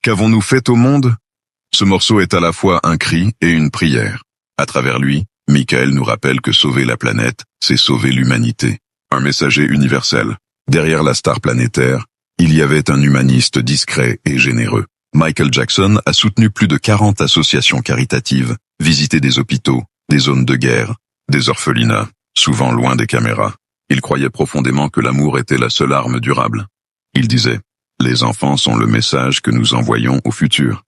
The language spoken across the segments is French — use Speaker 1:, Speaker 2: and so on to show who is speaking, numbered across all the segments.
Speaker 1: Qu'avons-nous fait au monde? Ce morceau est à la fois un cri et une prière. À travers lui, Michael nous rappelle que sauver la planète, c'est sauver l'humanité. Un messager universel. Derrière la star planétaire, il y avait un humaniste discret et généreux. Michael Jackson a soutenu plus de 40 associations caritatives, visité des hôpitaux, des zones de guerre, des orphelinats, souvent loin des caméras. Il croyait profondément que l'amour était la seule arme durable. Il disait, « Les enfants sont le message que nous envoyons au futur ».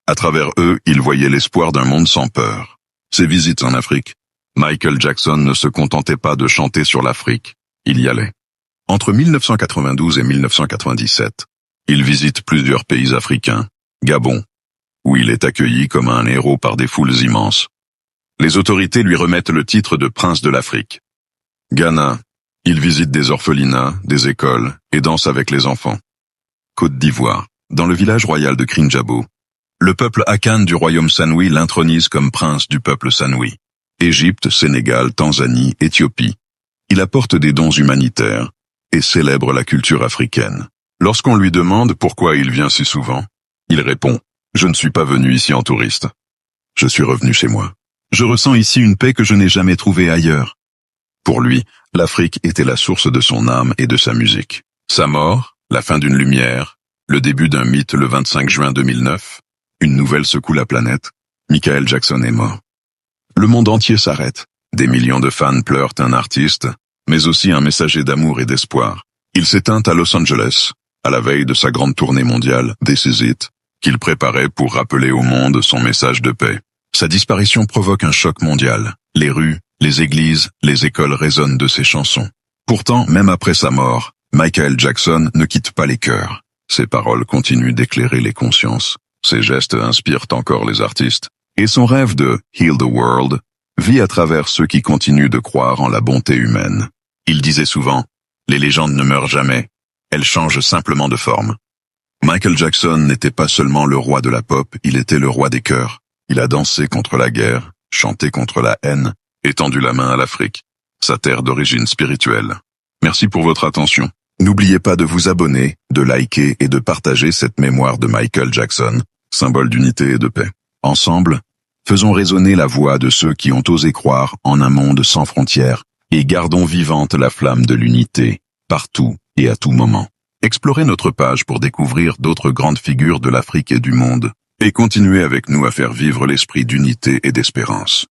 Speaker 1: À travers eux, il voyait l'espoir d'un monde sans peur. Ses visites en Afrique, Michael Jackson ne se contentait pas de chanter sur l'Afrique, il y allait. Entre 1992 et 1997, il visite plusieurs pays africains, Gabon, où il est accueilli comme un héros par des foules immenses. Les autorités lui remettent le titre de prince de l'Afrique. Ghana, il visite des orphelinats, des écoles et danse avec les enfants. Côte d'Ivoire, dans le village royal de Krinjabo, le peuple Akan du royaume Sanoui l'intronise comme prince du peuple Sanoui. Égypte, Sénégal, Tanzanie, Éthiopie. Il apporte des dons humanitaires et célèbre la culture africaine. Lorsqu'on lui demande pourquoi il vient si souvent, il répond « Je ne suis pas venu ici en touriste. Je suis revenu chez moi. Je ressens ici une paix que je n'ai jamais trouvée ailleurs. » Pour lui, l'Afrique était la source de son âme et de sa musique. Sa mort, la fin d'une lumière, le début d'un mythe le 25 juin 2009, une nouvelle secoue la planète, Michael Jackson est mort. Le monde entier s'arrête. Des millions de fans pleurent un artiste, mais aussi un messager d'amour et d'espoir. Il s'éteint à Los Angeles, à la veille de sa grande tournée mondiale, This Is It, qu'il préparait pour rappeler au monde son message de paix. Sa disparition provoque un choc mondial. Les rues, les églises, les écoles résonnent de ses chansons. Pourtant, même après sa mort, Michael Jackson ne quitte pas les cœurs. Ses paroles continuent d'éclairer les consciences. Ses gestes inspirent encore les artistes. Et son rêve de « Heal the World » vit à travers ceux qui continuent de croire en la bonté humaine. Il disait souvent « Les légendes ne meurent jamais, elles changent simplement de forme ». Michael Jackson n'était pas seulement le roi de la pop, il était le roi des cœurs. Il a dansé contre la guerre, chanté contre la haine, et tendu la main à l'Afrique, sa terre d'origine spirituelle. Merci pour votre attention. N'oubliez pas de vous abonner, de liker et de partager cette mémoire de Michael Jackson, symbole d'unité et de paix. Ensemble, faisons résonner la voix de ceux qui ont osé croire en un monde sans frontières et gardons vivante la flamme de l'unité, partout et à tout moment. Explorez notre page pour découvrir d'autres grandes figures de l'Afrique et du monde et continuez avec nous à faire vivre l'esprit d'unité et d'espérance.